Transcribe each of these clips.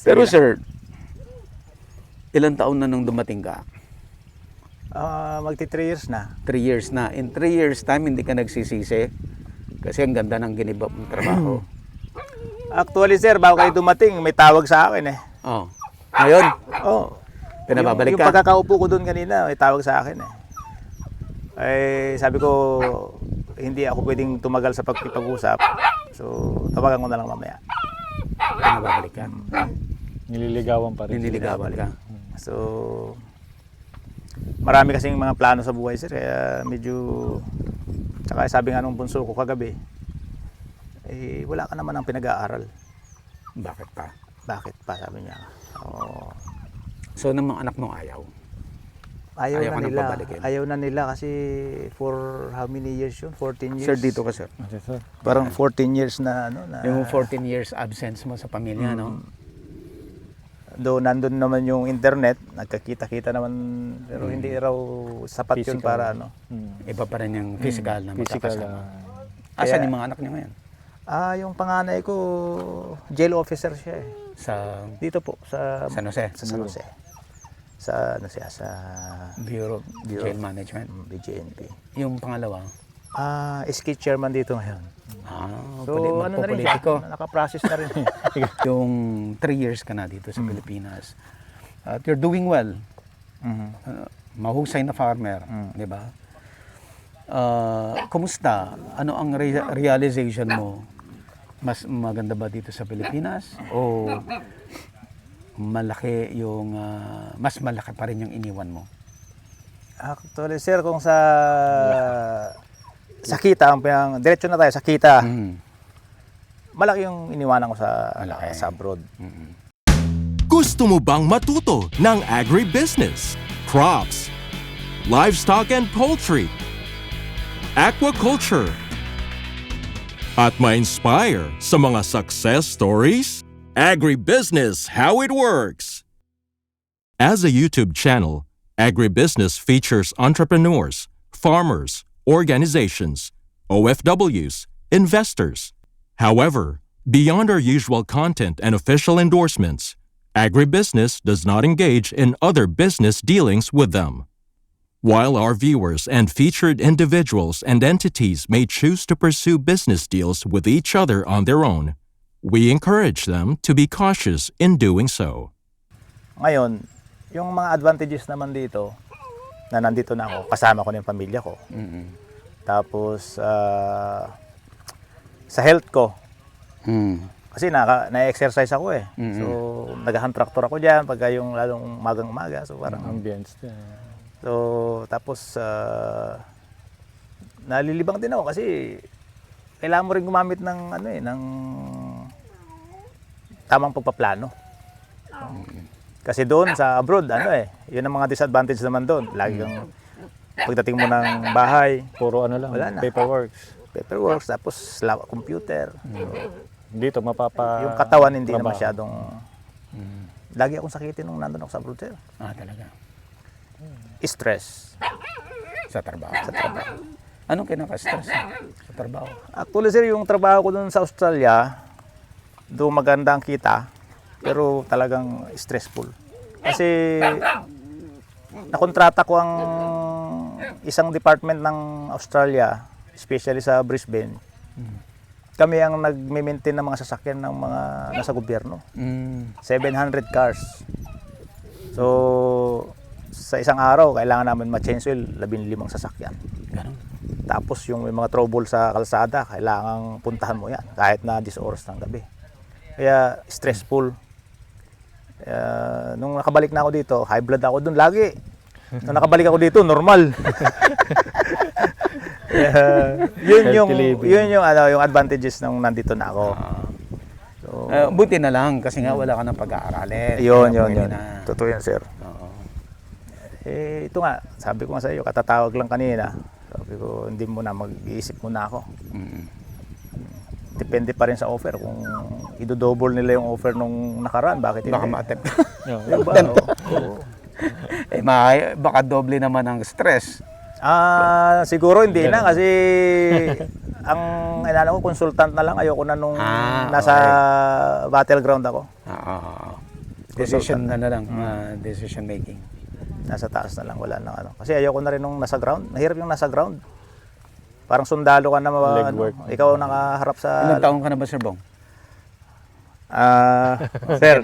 Pero sir, ilang taon na nung dumating ka? Magti 3 years na. 3 years na. In 3 years time, hindi ka nagsisisi? Kasi ang ganda ng ginibap mong trabaho. Actually sir, bago kayo dumating, may tawag sa akin eh. Oh. Ngayon, Oh. pinababalik yung ka? pagkakaupo ko doon kanina, may tawag sa akin eh. Sabi ko, hindi ako pwedeng tumagal sa pagkipag-usap. So, tawagan ko na lang mamaya. Pinababalik ka? Nililigawan pa rin. Nililigawan ka? So, marami kasing mga plano sa buhay sir, kaya medyo, tsaka sabi nga nung bunso ko kagabi, wala ka naman ang pinag-aaral. Bakit pa? Bakit pa, sabi niya. Oh, So, ng mga anak mong ayaw? ayaw Ayaw ka na nang nila. pabalikin? Ayaw na nila kasi for how many years yun? 14 years? Sir, dito ka sir. Okay, sir. Parang 14 years na ano na. Yung 14 years absence mo sa pamilya, no? Though nandun naman yung internet, nagkakita-kita naman, pero hindi raw sapat yun Physical. para ano. Iba pa rin yung physical na Physical. magkakasama. Asan Kaya- yung mga anak niyo ngayon? Yung panganay ko, jail officer siya eh. Sa Dito po, sa San Jose? San Jose. Sa ano siya, sa Bureau of Bureau. Jail Management. BJNP. Yung pangalawa? SK chairman dito ngayon. So ano na rin siya, magpopolitiko. nakaprocess na rin. Yung 3 years ka na dito sa Pilipinas. At you're doing well. Mhm. Mahusay na farmer, di ba? Kumusta? Ano ang realization mo? Mas maganda ba dito sa Pilipinas? O malaki yung, mas malaki pa rin yung iniwan mo? Actually sir, kung sa kita, diretso na tayo sa kita, malaki yung iniwanan ko Malaki. sa abroad. Gusto mo bang matuto ng agribusiness, crops, livestock and poultry, aquaculture, at ma-inspire sa mga success stories? Agribusiness How It Works! As a YouTube channel, Agribusiness features entrepreneurs, farmers, organizations, OFWs, investors. However, beyond our usual content and official endorsements, Agribusiness does not engage in other business dealings with them. While our viewers and featured individuals and entities may choose to pursue business deals with each other on their own, we encourage them to be cautious in doing so. Ngayon, yung mga advantages naman dito, na nandito na ako, kasama ko na yung pamilya ko. Tapos, sa health ko, kasi na-exercise ako eh. So, nag-hand tractor ako dyan, pagka yung lalong magang-umaga. So, parang, Ambience. so, tapos, nalilibang din ako kasi kailangan mo rin gumamit ng, ng tamang pagpaplano. Kasi doon sa abroad, yun ang mga disadvantage naman doon. Lagi kang, pagdating mo ng bahay, Puro ano lang, Wala na. paperwork. tapos computer. So, Dito mapapa... yung katawan hindi na trabaho. masyadong... Lagi akong sakitin nung nandun ako sa abroad, sir. Talaga. Stress. Sa trabaho. Anong kinaka-stress sa trabaho? Actually, sir, yung trabaho ko doon sa Australia, doon maganda ang kita, pero talagang stressful. Kasi nakontrata ko ang isang department ng Australia, especially sa Brisbane. Kami ang nag-maintain ng mga sasakyan ng mga nasa gobyerno. 700 cars. So, sa isang araw, kailangan namin ma-change oil 15 sasakyan. Ganun. Tapos yung may mga trouble sa kalsada, kailangang puntahan mo yan kahit na 10 oras ng gabi. Kaya stressful. Nung nakabalik na ako dito, high blood ako doon lagi. Nung nakabalik ako dito, normal. Yun yung advantages nung nandito na ako. So, Buti na lang kasi nga wala ka ng pag-aaralin. yun. Kaya pwede na. Totoo yan, sir. Oo. Ito nga, sabi ko nga sa iyo, katatawag lang kanina. Sabi ko, hindi mo na, mag-iisip muna ako. Depende pa rin sa offer. Kung idodouble nila yung offer nung nakaraan, bakit hindi? Baka ma-attempt. Diba? Oo. Baka doble naman ang stress. Siguro hindi na kasi ang inano ko, consultant na lang. Ayoko na nung nasa battleground ako. Decision na lang, decision making. Nasa taas na lang, wala na ano. Kasi ayoko na rin nung nasa ground. Mahirap yung nasa ground. Parang sundalo ka na, Legwork. ikaw nakaharap sa... Ilang taong ka na ba, Sir Bong? Sir,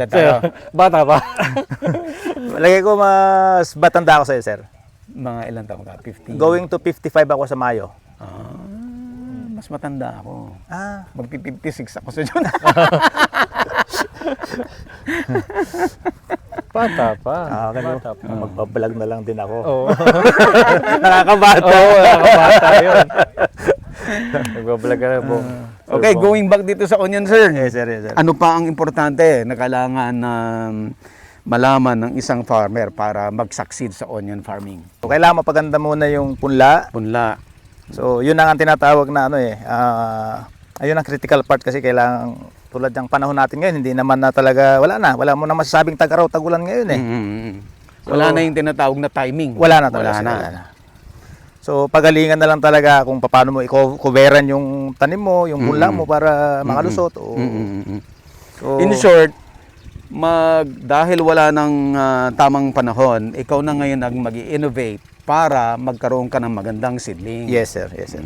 Bata pa. lagay ko mas batanda ako sa'yo, sir. Mga ilang taong ka? 50? Going to 55 ako sa Mayo. Mas matanda ako. Magpi-56 ako sa June. Bata pa. Bata pa. Magbablog na lang din ako. Oo. Nakakabata. Oo, nakakabata yun. Nagbablog ka na po. Okay, going back dito sa onion, sir. Yes, sir, yes, sir. Ano pa ang importante na kailangan na malaman ng isang farmer para mag-succeed sa onion farming? So, kailangan mapaganda muna yung punla. Punla. So, yun ang tinatawag na ayun ang critical part kasi kailangan tulad ng panahon natin ngayon, hindi naman na talaga, wala mo na masasabing tag-araw, tag-ulan ngayon eh. Wala na yung tinatawag na timing. Wala na talaga. Wala na. So, pagalingan na lang talaga kung paano mo i-coveran yung tanim mo, yung punla mo para makalusot. So, In short, dahil wala ng tamang panahon, ikaw na ngayon ang mag-innovate para magkaroon ka ng magandang seedling. yes, sir. Yes, sir.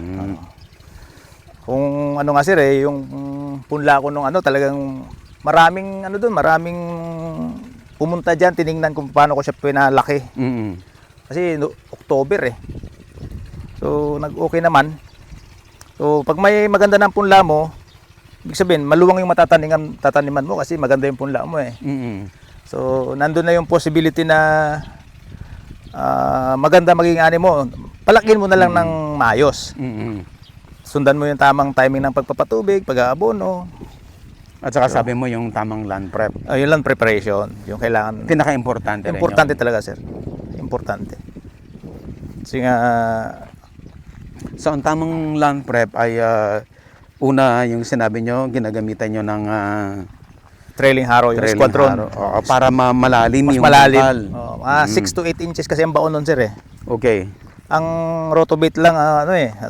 Kung ano nga sir yung punla ko nung talagang maraming maraming pumunta diyan, tiningnan kung paano ko siya pinalaki. Kasi October eh. So nag-okay naman. So pag may maganda ng punla mo, ibig sabihin maluwang yung tataniman mo kasi maganda yung punla mo eh. So nandun na yung possibility na maganda maging ani mo. Palakin mo na lang ng maayos. Sundan mo yung tamang timing ng pagpapatubig, pag-aabono. At saka sabi mo yung tamang land prep. Yun lang preparation, yung kailangan. Pinaka-importante rin Importante yun. talaga, sir. Importante. Kasi nga, So ang tamang land prep ay una yung sinabi nyo, ginagamitan nyo ng trailing harrow, yung trailing squadron. harrow. Oo, para malalim Mas yung malalim. bukal. 6 to 8 inches kasi ang baon nun, sir eh. Okay. Ang rotobait lang,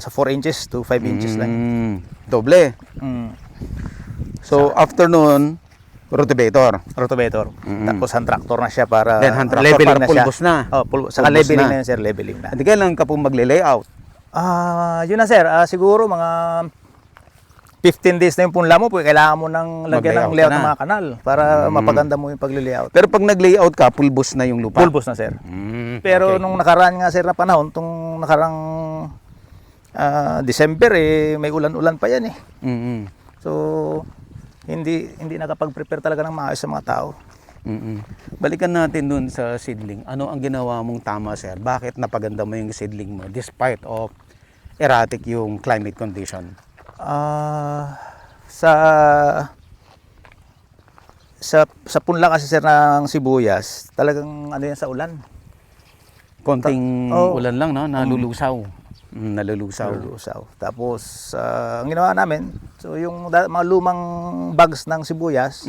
sa 4 inches to 5 inches lang. Doble. Mm. So after nun, rotivator. Rotobator. Tapos hand tractor na siya para Then hand tractor leveling para na siya. pulbos na. Saka Pulbos leveling na. na yun, sir. Leveling na. At kailan ka po magle-layout? Yun na, sir. Siguro mga 15 days na yung punla mo, kailangan mo nang lagyan ng Mag-layout layout ka ng na. mga kanal para mapaganda mo yung pag-layout. Pero pag nag-layout ka, pulbos na yung lupa. Pulbos na, sir. Pero nung nakaraan nga, sir, na panahon, nung nakarang December, may ulan-ulan pa yan eh. So, hindi nakapag-prepare talaga ng maayos sa mga tao. Balikan natin dun sa seedling. Ano ang ginawa mong tama, sir? Bakit napaganda mo yung seedling mo despite of erratic yung climate condition? Sa punla kasi, sir, ng sibuyas, talagang yan sa ulan. Konting ulan lang, no? Nalulusaw. Nalulusaw. Lusaw. Tapos, ang ginawa namin, so yung mga lumang bags ng sibuyas,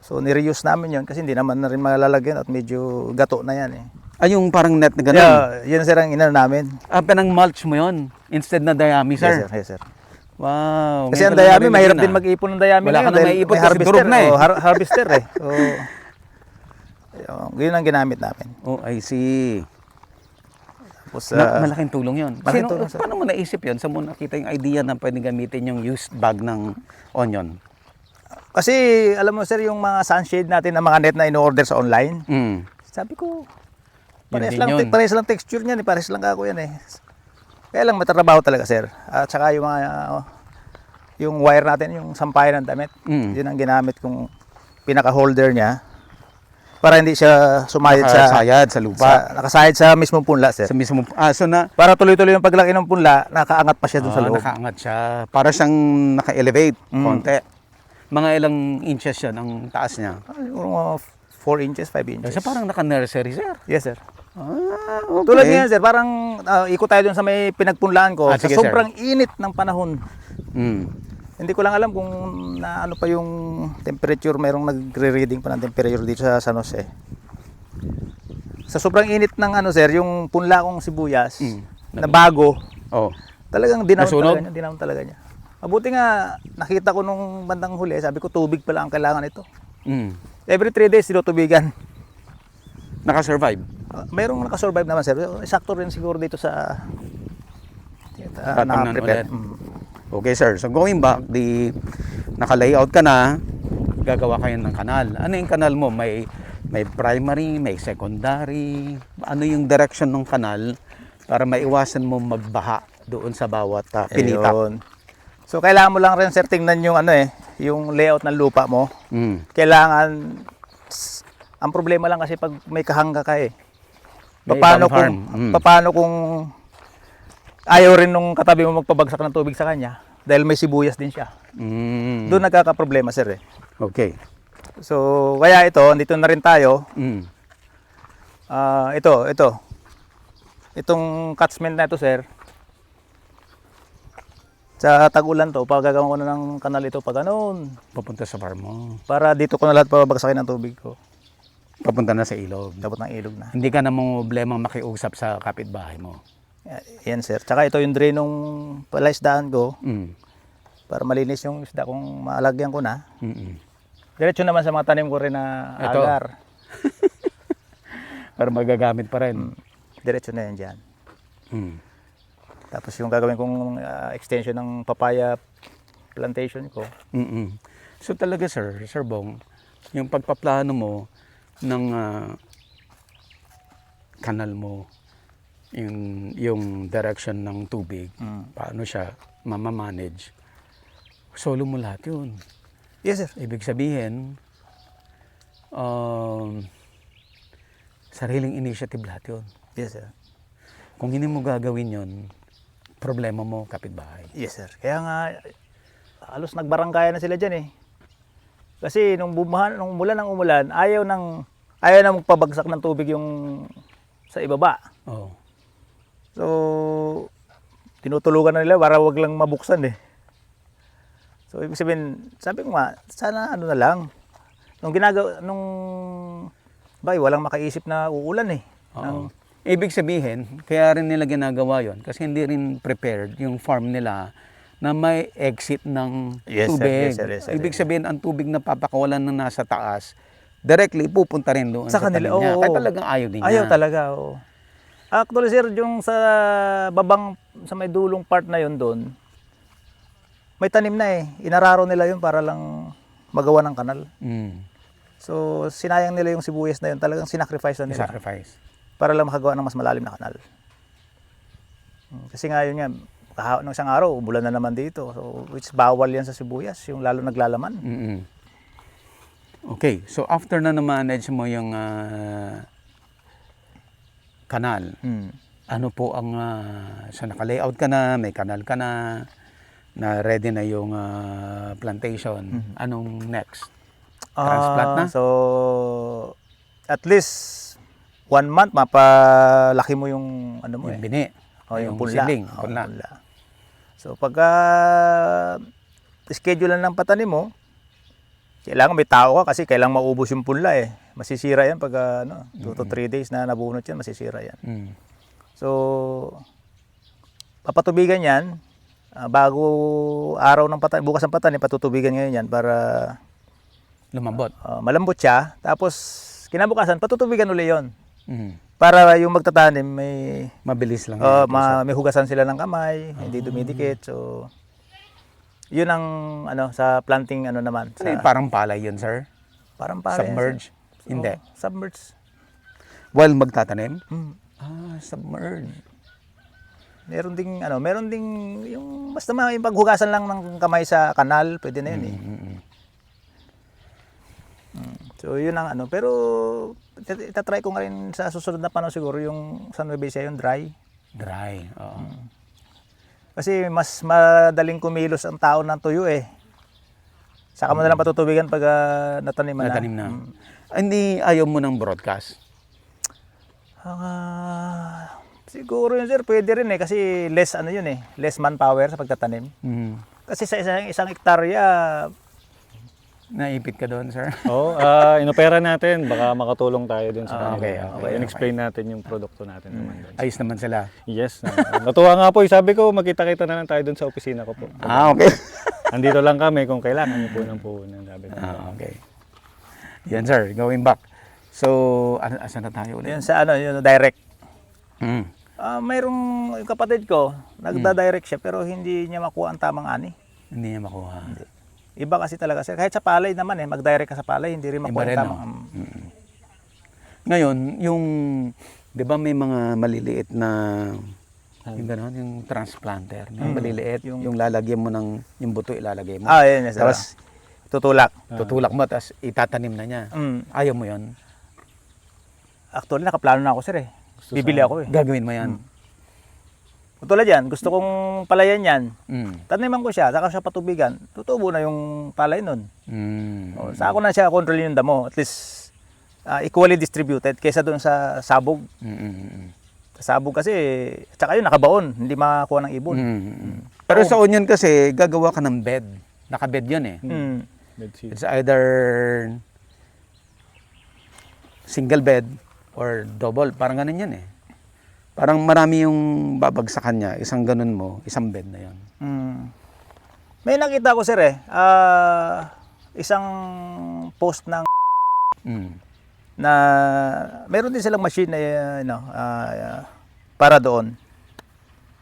so nireuse namin yun kasi hindi naman na rin malalagyan at medyo gato na yan eh. Ay, yung parang net na gano'n? Yun, sir, ang inano namin. Pinang mulch mo yun instead na dayami, Yes, sir. sir? Yes, sir. Wow. Kasi ang ngayon ko lang dayami, narinig mahirap yun, din mag-ipon ng dayami. Wala ka ngayon na dahil maiipon may kasi durog na eh. Harvester eh. So, yun ang ginamit namin. Oh, I see. Tapos, Malaking tulong yun. malaking tulong, sir. Paano mo naisip yun? Saan mo nakita yung idea na pwedeng gamitin yung used bag ng onion? kasi, alam mo, sir, yung mga sunshade natin na mga net na in-order sa online, sabi ko, parehas din yun. lang texture niyan, parehas lang ako yan eh. Kaya lang matatrabaho talaga, sir. At saka yung mga yung wire natin, yung sampayan ng damit, yun ang ginamit kong pinaka-holder niya para hindi siya sumayad Sayad sa lupa. nakasayad sa mismong punla, sir. Sa mismo, so na, Para tuloy-tuloy yung paglaki ng punla, nakaangat pa siya doon sa loob. nakaangat siya. Para siyang naka-elevate konti. Mga ilang inches yan ang taas niya. Siguro 4 inches, 5 inches. So parang naka-nursery, sir. Yes, sir. Okay. Tulad ngayon, sir, parang ikot tayo dun sa may pinagpunlaan ko. Sa Sige, sir. sobrang init ng panahon. Hindi ko lang alam kung ano pa yung temperature, mayroong nagre-reading pa ng temperature dito sa San Jose. Sa sobrang init ng sir, yung punla kong sibuyas na bago, talagang Nasunog? dinaon talaga niya. Mabuti nga nakita ko nung bandang huli, sabi ko tubig pala ang kailangan ito. Every 3 days, tinutubigan. Nakasurvive? Mayroong nakasurvive naman, sir. Sakto rin siguro dito sa Tatamnan naka-prepare. ulit. Okay, sir. So going back, naka-layout ka na, gagawa kayo ng kanal. Ano yung kanal mo? May primary, may secondary. Ano yung direction ng kanal para maiwasan mo magbaha doon sa bawat pinita? Ayun. So kailangan mo lang rin, sir, tingnan yung yung layout ng lupa mo. Mm. Kailangan, ang problema lang kasi pag may kahangga ka May Paano ibang farm. Mm. paano kung ayaw rin nung katabi mo magpabagsak ng tubig sa kanya dahil may sibuyas din siya. Mm. Doon nagkakaproblema, sir. Okay. So kaya andito na rin tayo. Mm. Itong catchment na ito, sir. Sa tag-ulan to, pagagawa ko na ng kanal ito pag Papunta sa farm mo. para dito ko na lahat pabagsakin ng tubig ko. Papunta na sa ilog. Dapat ng ilog na. Hindi ka na problema makiusap sa kapitbahay mo. Yan, sir. Tsaka ito yung drain ng palaisdaan ko Mm. para malinis yung isda kung maalagyan ko na. Mm-mm. Diretso naman sa mga tanim ko rin na Ito. agar. Para magagamit pa rin. Diretso na yan dyan. Mm. Tapos yung gagawin kong extension ng papaya plantation ko. Mm-mm. So talaga, Sir Bong, yung pagpaplano mo ng kanal mo, yung direction ng tubig, paano siya mamamanage, solo mo lahat yun. Yes, sir. Ibig sabihin, sariling initiative lahat yun. Yes, sir. Kung hindi mo gagawin yun, problema mo kapitbahay. Yes, sir. Kaya nga, halos nagbarangkaya na sila dyan Kasi nung umulan, ayaw na magpabagsak ng tubig yung sa ibaba. Oh. So, tinutulugan na nila para wag lang mabuksan So, ibig sabihin, sabi ko nga, sana na lang. Walang makaisip na uulan Oo. Ibig sabihin, kaya rin nila ginagawa yon kasi hindi rin prepared yung farm nila na may exit ng Yes, sir. tubig. Yes, sir. Yes, sir. Ibig sabihin, ang tubig na papakawalan na nasa taas, directly pupunta rin doon Sa sa kanila, tanim niya. oo. Kaya talagang ayaw din Ayaw niya. talaga, oo. Actually, sir, yung sa sa may dulong part na yon doon, may tanim na Inararo nila yun para lang magawa ng kanal. Mm. So, sinayang nila yung sibuyas na yun. Talagang sinacrifice na nila Sacrifice. para lang makagawa ng mas malalim na kanal. Kasi nga yun nga, ng isang araw, umulan na naman dito. So, which bawal yan sa sibuyas, yung lalo naglalaman. Mm-mm. Okay, so after na na-manage mo yung kanal, ano po ang, so naka-layout ka na, may kanal ka na ready na yung plantation, anong next? Transplant na? So, at least 1 month, mapalaki mo yung mo Yung bini. yung punla. seedling, Oo, punla. punla. So, pagka schedule lang ng patanim mo, kailangan may tao ka kasi kailangan maubos yung punla Masisira yan pag 2 to 3 days na nabunot yan, masisira yan. Mm. So, papatubigan yan, bago araw ng patanim, bukas ng patanim, patutubigan ngayon yan para Lumambot. malambot siya. Tapos, kinabukasan, patutubigan uli yon Mm. para yung magtatanim may Mabilis lang. may hugasan sila ng kamay, hindi dumidikit. So, yun ang sa planting naman. Ano yung parang palay yun, sir? Parang pare. Submerge? Hindi. Submerge. While magtatanim? Mm. Submerge. Meron ding yung basta yung paghugasan lang ng kamay sa kanal, pwede na yun So, yun ang pero itatry ko nga rin sa susunod na panahon siguro yung San Nueva Ecija, yung dry. Dry. Oo. Kasi mas madaling kumilos ang tao ng tuyo Saka mo na lang patutubigan pag nataniman na. Natanim na. Hindi ayaw mo ng broadcast? Siguro yun, sir, pwede rin kasi less less manpower sa pagtatanim. Mm. Kasi sa isang hektarya, Naipit ka doon, sir? Oo, inopera natin. Baka makatulong tayo din sa Okay, kanila. okay, In-explain natin yung produkto natin naman doon. Ayos naman sila. Yes. Natuwa nga po. Sabi ko, magkita-kita na lang tayo doon sa opisina ko po. Okay. Andito lang kami kung kailangan niyo po ng puhunan. Sabi ko. Okay. Yan sir, going back. So, asan na tayo ulit? Yun sa ano, yun direct. Mm. Mayroong yung kapatid ko, nagda-direct siya pero hindi niya makuha ang tamang ani. Hindi niya makuha. Iba kasi talaga sir. Kahit sa palay naman mag-direct ka sa palay, hindi rin Iba makuha rin, ang tamang. Ngayon, yung, di ba may mga maliliit na, yung gano'n, yung transplanter, yung maliliit, yung lalagyan mo ng, yung buto ilalagay mo. Yun sir. Tapos, Tutulak. tutulak mo, tapos itatanim na niya. Ayaw mo yon. Actually, nakaplano na ako sir eh. Bibili ako eh. Gagawin mo yan. Tulad yan, gusto kong palayan yan. Mm. Taniman ko siya, saka siya patubigan. Tutubo na yung palay nun. Mm. Sa ako na siya kontrol yung damo. At least equally distributed kaysa doon sa sabog. Sa sabog kasi, tsaka yun nakabaon, hindi makakuha ng ibon. Pero sa onion kasi, gagawa ka ng bed. Nakabed yun eh. Med seed. It's either single bed or double. Parang ganun yan eh. Parang marami yung babagsakan niya. Isang ganun mo, isang bed na yun. May nakita ko sir eh, isang post ng na meron din silang machine na para doon.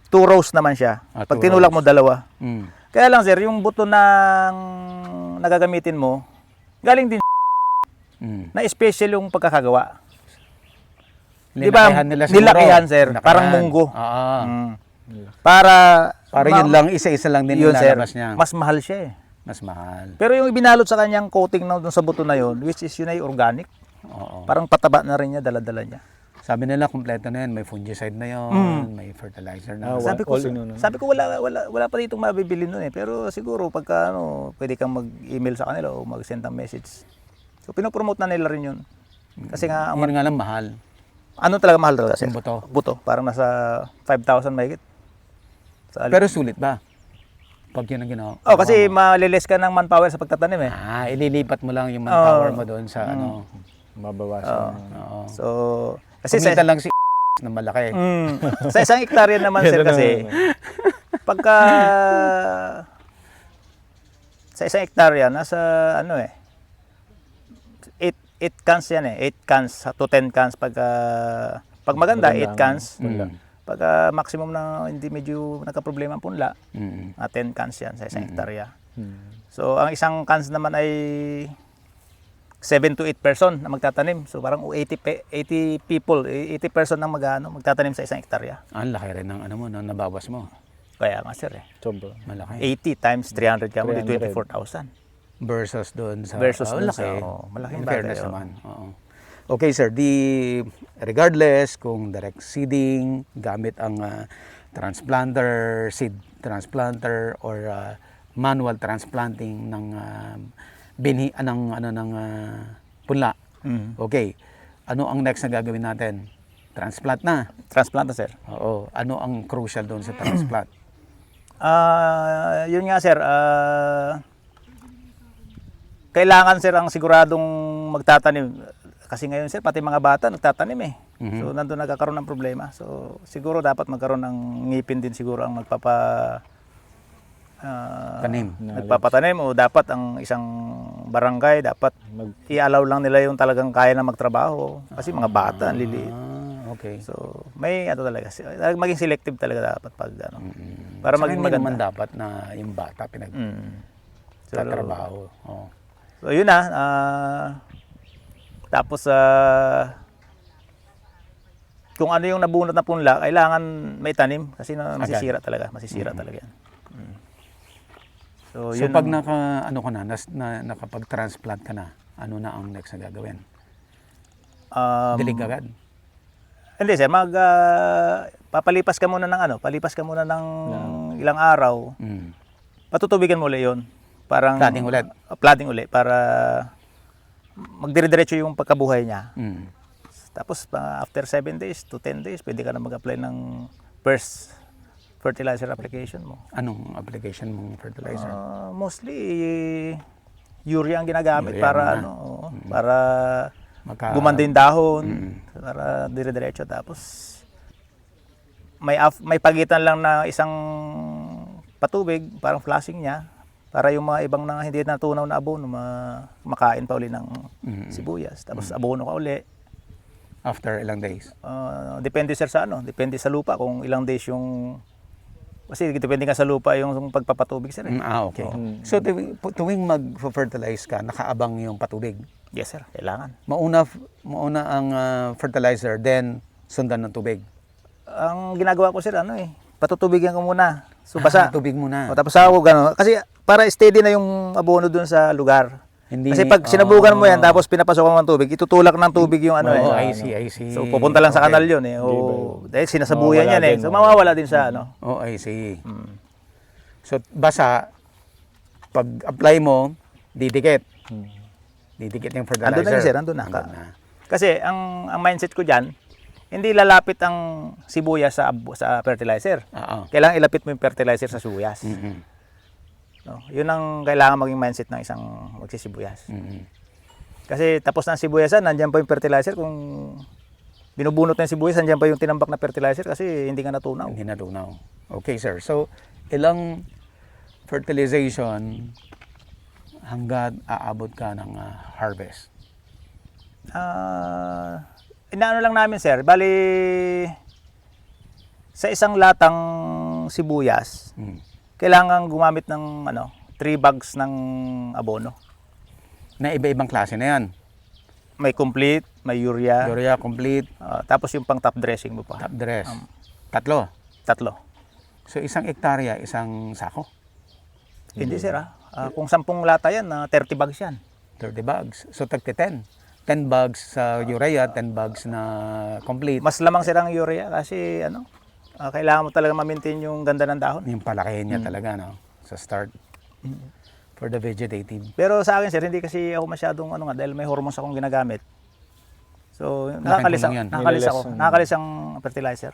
2 rows naman siya. Pag 2 tinulak rows. mo dalawa. Mm. Kaya lang sir, yung buto ng nagagamitin mo, galing din Mm. na special yung pagkakagawa. Di ba? Linakihan nila siguro. Nilakihan, sir. Linakihan. Parang munggo. Oo. Para Yun lang, isa-isa lang din yun, yung sir. lalabas niya. Mas mahal siya eh. Mas mahal. Pero yung ibinalot sa kanyang coating na dun sa buto na yun, which is yun ay organic. Oo. Parang pataba na rin niya, dala-dala niya. Sabi nila, kompleto na yun. May fungicide na yun, may fertilizer na. Sabi ko, all in one, sabi ko wala pa ditong mabibili nun eh. Pero siguro pagka pwede kang mag-email sa kanila o mag-send ng message. So pinopromote na nila rin yun. Kasi nga, Yun nga lang mahal. ano talaga mahal talaga sir? Yung buto. Buto. Parang nasa 5,000 mahigit. Sa Pero sulit ba? Pag yun ang ginawa. kasi maliles ka ng manpower sa pagtatanim eh. Ililipat mo lang yung manpower mo doon sa ano. Mabawasan. Oo. So, kasi Kumita lang si na malaki. sa isang hektarya naman sir kasi, pagka sa isang hektarya, nasa 8 cans yan eh. 8 cans to 10 cans pag maganda, 8 cans. Pag maximum na hindi medyo nagka-problema ang punla, 10 cans yan sa isang hektarya. So, ang isang cans naman ay 7 to 8 person na magtatanim. So, parang 80 people, 80 person ang magtatanim sa isang hektarya. Ang laki rin ng nabawas mo. Kaya nga sir eh. Sobra. Malaki. 80 times 300 ka mo, 300. 24,000. Versus doon sa Versus doon laki. sa- malaking In bagay, fairness oo. naman. Oo. Okay sir, regardless kung direct seeding gamit ang transplanter, seed transplanter or manual transplanting ng punla. Okay. Ano ang next na gagawin natin? Transplant na. Transplant na sir. Oo. Ano ang crucial doon sa transplant? Yun nga sir, kailangan sir ang siguradong magtatanim. Kasi ngayon sir, pati mga bata nagtatanim eh. So nandun nagkakaroon ng problema. So siguro dapat magkaroon ng ngipin din siguro ang Tanim. nagpapatanim o dapat ang isang barangay dapat i-allow lang nila yung talagang kaya na magtrabaho. Kasi mga bata, ang liliit. Okay. So may talaga, maging selective talaga dapat pag para Saka maging hindi naman maganda. dapat na yung bata So, trabaho. Oh. So yun na, tapos kung ano yung nabunot na punla, kailangan may tanim kasi masisira talaga, talaga yan. So, So yun pag ang- nakapag-transplant ka na, ano na ang next na gagawin? um, Dilig agad? hindi sir, papalipas ka muna ng palipas ka muna ng ilang araw, patutubigan mo ulit yun. Parang Planting ulit? Planting ulit para magdire-diretso yung pagkabuhay niya. Tapos after 7 days to 10 days, pwede ka na mag-apply ng first fertilizer application mo. Anong application mong fertilizer? Mostly urea ang ginagamit Urea para muna. para gumanda yung dahon, para dire-diretso. Tapos may pagitan lang na isang patubig, parang flashing niya Para yung mga ibang na hindi natunaw na abono, makain pa uli ng sibuyas. Tapos abono ka uli. After ilang days? Depende sir sa ano, depende sa lupa kung ilang days yung kasi depende nga sa lupa yung pagpapatubig sir. Okay. So tuwing mag-fertilize ka, nakaabang yung patubig. Yes sir, kailangan. Mauna ang fertilizer, then sundan ng tubig. Ang ginagawa ko sir patutubigan ko muna. So basa. Tubig muna. O, tapos ako gano'n. Kasi para steady na yung abono dun sa lugar. Hindi Kasi pag sinabugan mo yan, tapos pinapasok mo ng tubig, itutulak ng tubig yung I see. So pupunta lang sa kanal yun dahil sinasabuyan yan So mawawala din sa I see. So basa, pag apply mo, didikit. Didikit yung fertilizer. Andun na yun sir, andun na. Kasi ang mindset ko dyan, hindi lalapit ang sibuyas sa fertilizer. Kailangan ilapit mo yung fertilizer sa sibuyas. No, yun ang kailangan maging mindset ng isang magsisibuyas. Kasi tapos na ang sibuyasan, nandiyan pa yung fertilizer. Kung binubunot na yung sibuyas, nandiyan pa yung tinambak na fertilizer kasi hindi nga natunaw. Hindi natunaw. Okay, sir. So, ilang fertilization hanggang aabot ka ng harvest? Inaano lang namin, sir. Bali, sa isang latang sibuyas, kailangan gumamit ng 3 bags ng abono. Na iba-ibang klase na yan. May complete, may urea. Urea complete, Tapos yung pang top dressing mo pa. top dress. Tatlo. 3. So, isang hektarya, isang sako. Hindi, sir. Kung 10 lata yan, 30 bags yan. 30 bags. So, tagti 10. 10 bags sa urea, 10 bags na complete. Mas lamang sir ang urea kasi kailangan mo talaga ma-maintain yung ganda ng dahon. Yung palakihin niya talaga, no? Sa start. For the vegetative. Pero sa akin sir, hindi kasi ako masyadong dahil may hormones akong ginagamit. So, nakakalis tulong yan. ang fertilizer.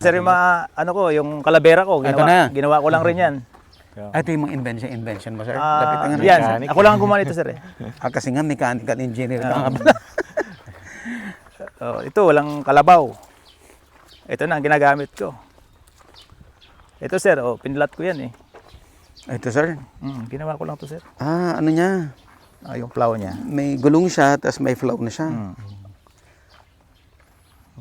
Sir, yung mga, yung kalabera ko, ginawa ko lang rin yan. Ito yung mga invention mo, sir? Yan, ako lang ang gumawa nito sir Kasi nga, mechanical engineer ka nga pala. Ito, walang kalabaw. Ito na ang ginagamit ko. Ito sir, pinlat ko yan Ito, sir? Ginawa ko lang to sir. Ano niya? Yung plow niya. May gulong siya, tapos may flow na siya.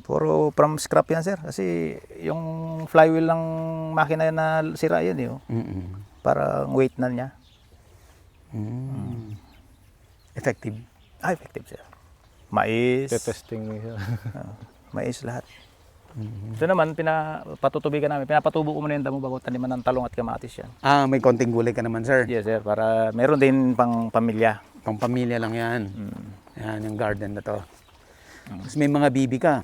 Puro from scrap yan sir. Kasi yung flywheel ng makina na sira yan Para weight na niya. Effective. Effective sir. Mais. Testing mo siya. Mais lahat. Ito naman, patutubigan namin. Pinapatubo ko muna yung damo bago taniman ng talong at kamatis yan. May konting gulay ka naman, sir. Yes sir, para meron din pang pamilya. Pang pamilya lang yan. Yan, yung garden na to. Tapos may mga bibi ka.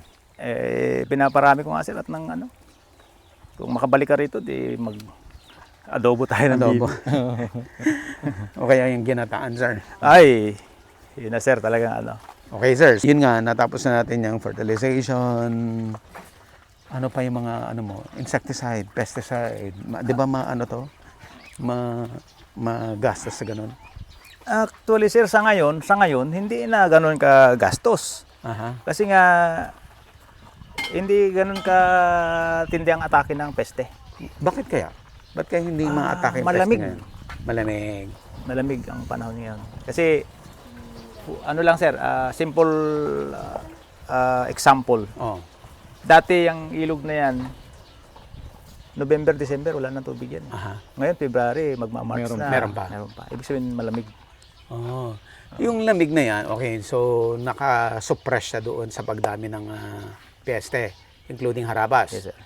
Pinaparami ko nga sir at ng kung makabalik ka rito, di mag-adobo tayo ng Adobo. bibi. O kaya yung ginataan, sir. Ay, yun na sir, talagang Okay, sir. Yun nga, natapos na natin yung fertilization. Ano pa yung mga, insecticide, pesticide. Di ba magastos sa ganun? Actually sir, sa ngayon, hindi na ganun ka gastos. Kasi nga, hindi ganun ka tindi ang atake ng peste. Bakit kaya? Ba't kaya hindi ma-atake yung malamig. peste ngayon? Malamig. Malamig ang panahon ngayon. Kasi, lang sir, simple example. Dati yung ilog na yan, November, December, wala nang tubig yan. Ngayon, February, magmamarch na. Meron pa. Ibig sabihin, malamig. Yung lamig na yan, okay, so naka-suppress siya doon sa pagdami ng peste, including harabas. Yes, sir.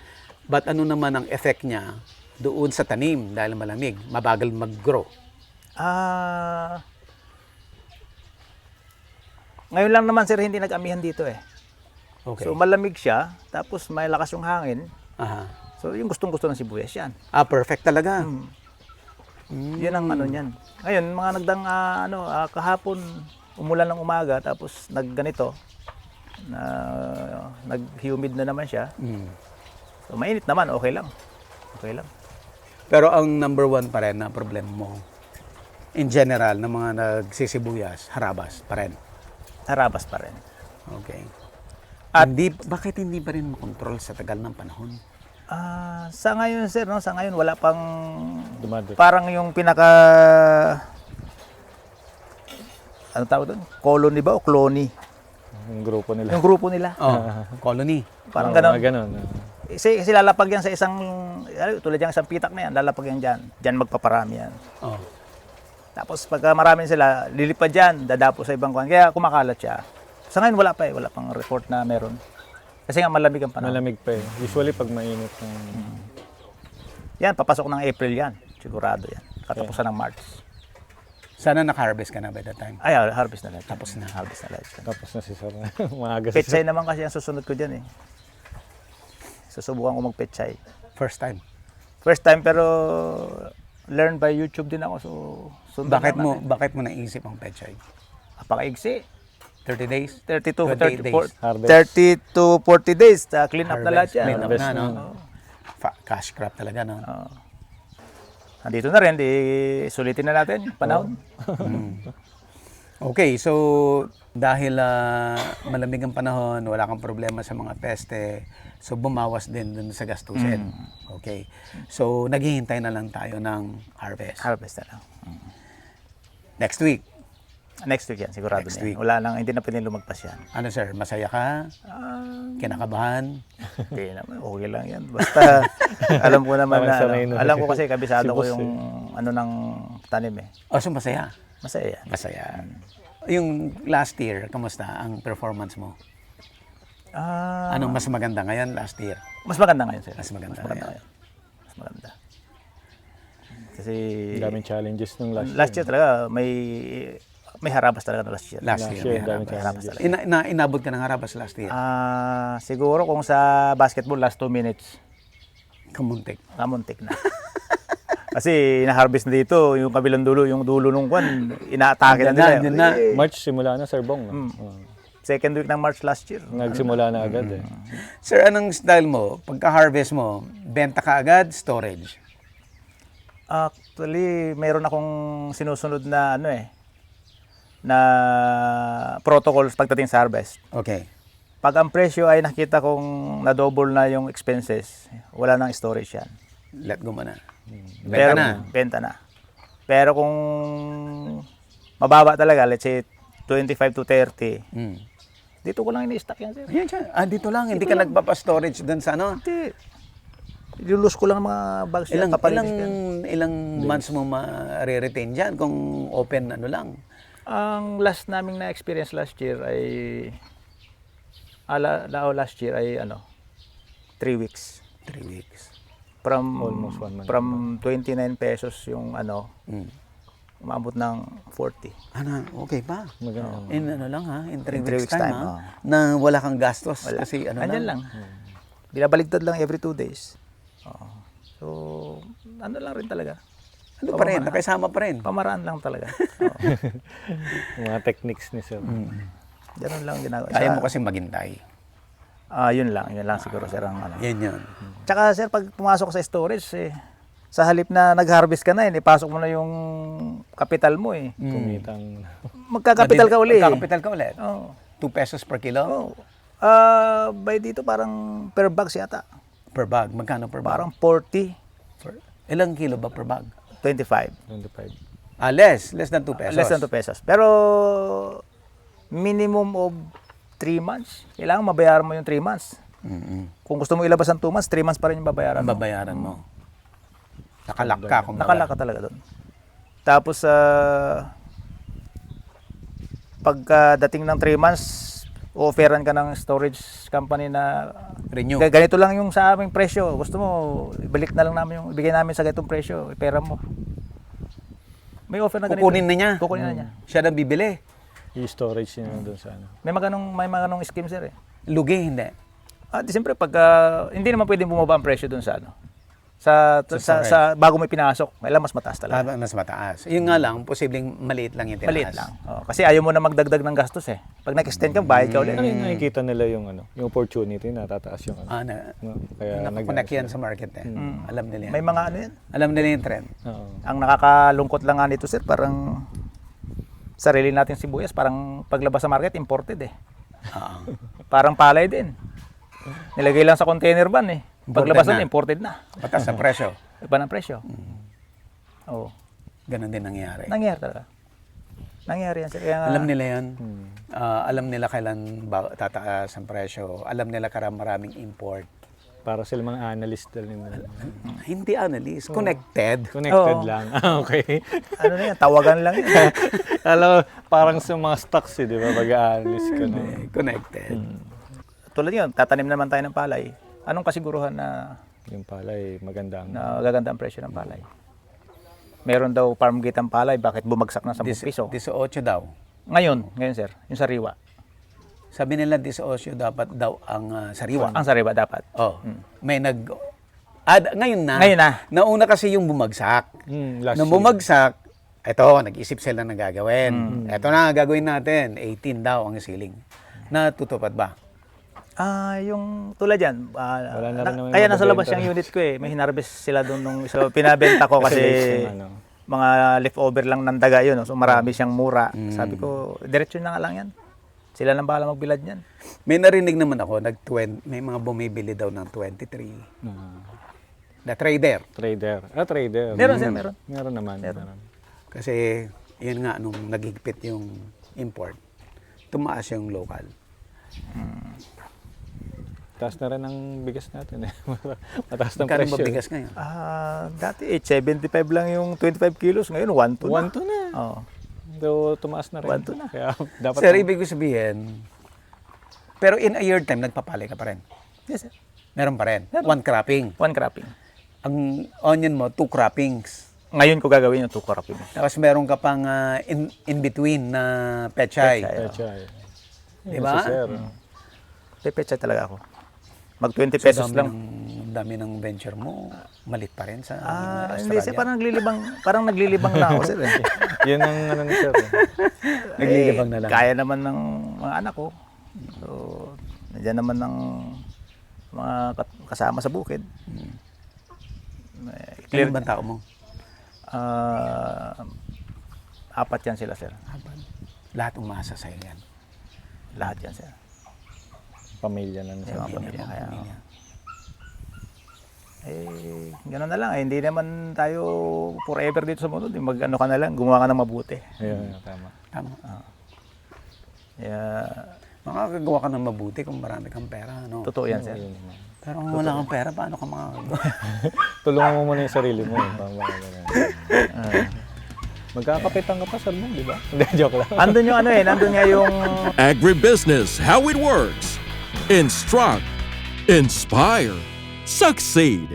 But ano naman ang effect niya doon sa tanim dahil malamig, mabagal mag-grow? Ngayon lang naman sir, hindi nag-amihan dito Okay. So malamig siya, tapos may lakas yung hangin. So yung gustong-gusto ng sibuyas yan. Perfect talaga. Yan ang niyan. Ngayon, mga kahapon, umulan ng umaga, tapos nagganito, nag-humid na naman siya. So mainit naman, okay lang. Okay lang. Pero ang number one pa rin na problema mo, in general, ng mga nagsisibuyas, harabas pa rin. Harabas pa rin. Okay. Bakit hindi pa rin makontrol sa tagal ng panahon? Sa ngayon sir, no, sa ngayon wala pang Dumadot. parang yung pinaka ano tawag doon? Colony ba o clony? Yung grupo nila. Yung grupo nila. Oh, colony. Parang Oo, ganon. mga ganon. Kasi lalapag yan sa isang, tulad yung isang pitak na yan, lalapag yan dyan. Dyan magpaparami yan. Oh. Tapos pagka marami sila, lilipad dyan, dadapo sa ibang kuwan. Kaya kumakalat siya. Sa ngayon wala pa eh, wala pang report na meron. Kasi nga malamig ang panahon. Malamig pa eh. Usually pag mainit ng... Yan, papasok ng April yan. Sigurado yan. Katapusan ng March. Sana naka-harvest ka na by that time. Ay, harvest na lahat. Tapos na. Harvest na lahat. Tapos na si Sir. Maaga si Petsay Sir. naman kasi ang susunod ko dyan eh. Susubukan ko magpetsay. First time. First time pero learn by YouTube din ako. So, sundan lang natin. Bakit mo naisip ang pechay? Napakaigsi. 30 days? 30 to 28 days. 40, Harvest. 30 to 40 days. Clean up na lahat yan. Clean up Harvest na, no? na. Cash crop talaga, no? Nandito na rin, di sulitin na natin yung panahon. Okay, so dahil malamig ang panahon, wala kang problema sa mga peste, so bumawas din dun sa gastusin. Okay. So naghihintay na lang tayo ng harvest. Harvest na lang. Next week. Next week yan, sigurado Next na yan. week. Wala nang, hindi na pwedeng lumagpas yan. Ano sir, masaya ka? Kinakabahan? Hindi naman, okay lang yan. Basta alam ko naman Parang na, sanay na. alam ko kasi kabisado Si ko boss, yung ano ng tanim eh. Oh, so masaya? Masaya yan. Masaya. Yung last year, kamusta ang performance mo? Anong mas maganda ngayon last year? Mas maganda ngayon sir. Mas maganda ngayon. ngayon. Mas maganda. Kasi Daming challenges nung last year talaga may harabas talaga na last year. Last Last year, year, may daming harabas. challenges. Inabot ka ng harabas last year? Siguro kung sa basketball last 2 minutes, Kamuntik. namuntik na. Kasi ina-harvest na dito, yung kabilang dulo, yung dulo nung kwan, inaatake na nila. Andyan na. March simula na Sir Bong. No? Second week ng March last year. Nagsimula na agad eh. Sir, anong style mo? Pagka-harvest mo, benta ka agad, storage? Actually, mayroon akong sinusunod na na protocols pagdating sa harvest. Okay. Pag ang presyo ay nakita kong na-double na yung expenses, wala nang storage yan. Let go mo na. Pero, benta na. Pero kung mababa talaga, let's say 25 to 30, dito ko lang ini-stock yan, sir. Ayan siya. Dito lang. Hindi ka nagpapa-storage doon sa ano? Hindi. Ilulus ko lang mga bags yan, papalinis ko yan. Ilang months mo ma-retain dyan kung open ano lang? Ang last naming na-experience last year ay last year ay 3 weeks. 3 weeks. From Almost 1 month. From 29 pesos yung umabot ng 40. Ano, okay pa. Maganda. In ano lang ha, in 3 In 3 weeks weeks time, time, ha? Na wala kang gastos kasi ano Andyan lang. Binabaligtad lang every 2 days. So, ano lang rin talaga. Ano pa rin, nakasama pa rin. Pamaraan lang talaga. Mga techniques ni Sir. Ganun lang ginagawa. Kaya mo kasi maghintay. Yun lang siguro sir ang Yan yun. Tsaka sir, pag pumasok sa storage, sa halip na nag-harvest ka na, ipasok mo na yung kapital mo eh. Kumitang... Magkakapital ka uli. Magkakapital ka ulit. Oo. 2 pesos per kilo? Oh. By dito parang per bags yata. Per bag. Magkano per bag? Parang 40, Ilang kilo ba per bag? 25. 25. Less than 2 pesos. Less than 2 pesos. Pero minimum of 3 months. Kailangan mabayaran mo yung 3 months. Kung gusto mo ilabas ang 2 months, 3 months pa rin yung babayaran mo. Babayaran mo. Nakalak ka. kumbaga. Nakalak ka talaga doon. Tapos, pagdating ng 3 months, offeran ka ng storage company na Renew. ganito lang yung sa aming presyo. Gusto mo, ibalik na lang namin yung ibigay namin sa ganitong presyo, pera mo. May offer na ganito. Kukunin na niya. Kukunin na niya. Siya na bibili. I-storage niya doon sa ano. May mga ganong scheme sir eh. Lugi, hindi. Di siyempre hindi naman pwedeng bumaba ang presyo doon sa sa bago may pinasok, kailangan mas mataas talaga. Mas mataas. Yun nga lang, posibleng maliit lang yung tinaas. Maliit lang. Kasi ayaw mo na magdagdag ng gastos eh. Pag nag-extend ka, bayad ka ulit. Ano yung nakikita nila yung yung opportunity na tataas yung ano. No, Kaya nakakonect yan sa market eh. Alam nila yan. May mga ano yan. Alam nila yung trend. Oo. Ang nakakalungkot lang nga nito sir, parang sarili natin sibuyas, parang paglabas sa market, imported eh. Parang palay din. Nilagay lang sa container van eh. Paglabas na. nun, imported na. Mataas sa presyo. Iba ng presyo. Oo. Ganon din nangyari. Nangyari talaga. Nangyari yan, sir. Kaya nga, Alam nila yan. Alam nila kailan tataas ang presyo. Alam nila maraming import. Para sila mga analyst din. Hindi analyst. Connected. Connected Oo. lang. Okay. ano na yan, tawagan lang yan. Alam, parang sa mga stocks di ba? Pag-analyst ka na. Connected. Tulad yun, tatanim naman tayo ng palay. Anong kasiguruhan na Yung palay, maganda ang... gaganda ang presyo ng palay? Meron daw farm gate ang palay, bakit bumagsak na 10 piso? 18 daw. Ngayon sir, yung sariwa. Sabi nila 18 dapat daw ang sariwa. Ang sariwa dapat. Oh. May ngayon na. Ngayon na. Nauna kasi yung bumagsak. last Nung year. bumagsak, eto, nag-isip sila na gagawin. Eto na, gagawin natin. 18 daw ang ceiling. Natutupad ba? Yung tulad yan, Wala na rin naman kaya nasa labas mabebenta. yung unit ko eh. May hinarvest sila doon nung so, pinabenta ko kasi Kasi ano. mga leftover lang ng daga yun. So marami siyang mura. Sabi ko, diretso na nga lang yan. Sila nang bahala magbilad yan. May narinig naman ako, may mga bumibili daw ng 23. The trader. Trader. Trader. Meron, sir, meron. Meron naman. Meron. Kasi, yun nga, nung nagigpit yung import, tumaas yung local. Taas na rin ang bigas natin eh. Mataas ng Magkano presyo. ba bigas ngayon? Dati 75 lang yung 25 kilos. Ngayon 1 to na. 1 to na. Oo. So, tumaas na rin. 1 to na. Kaya dapat... Sir, ibig ko sabihin, pero in a year time, nagpapalay ka pa rin. Yes, sir. Meron pa rin. One cropping. 1 cropping. Ang onion mo, 2 croppings. Ngayon ko gagawin yung 2 cropping. Tapos meron ka pang in between na pechay. Pechay. Pechay. Diba? Yes, sir. Pepetsa talaga ako. Mag 20 pesos lang. Dami ng venture mo, malit pa rin sa Hindi, sir, Australia. parang naglilibang na ako, sir. Yun ang ano ni sir. Naglilibang na lang. Kaya naman ng mga anak ko. So, nandiyan naman ng mga kasama sa bukid. Ilan ba tao mo? 4 yan sila, sir. Lahat umasa sa'yo yan. Lahat yan, sir. Pamilya na Yung sir. mga pamilya. Kaya, gano'n na lang. Hindi naman tayo forever dito sa mundo. Mag-ano ka na lang, gumawa ka ng mabuti. Ayun, tama. Tama. Kaya, Makakagawa ka ng mabuti kung marami kang pera. No? totoo yan, sir. Ayun naman. Pero kung wala kang pera, paano ka makakagawa? Tulungan mo muna yung sarili mo. Magkakapitan ka pa sir mo, di ba? Hindi, joke lang. Andun yung nandun nga yung Agribusiness, how it works. Instruct, inspire, succeed.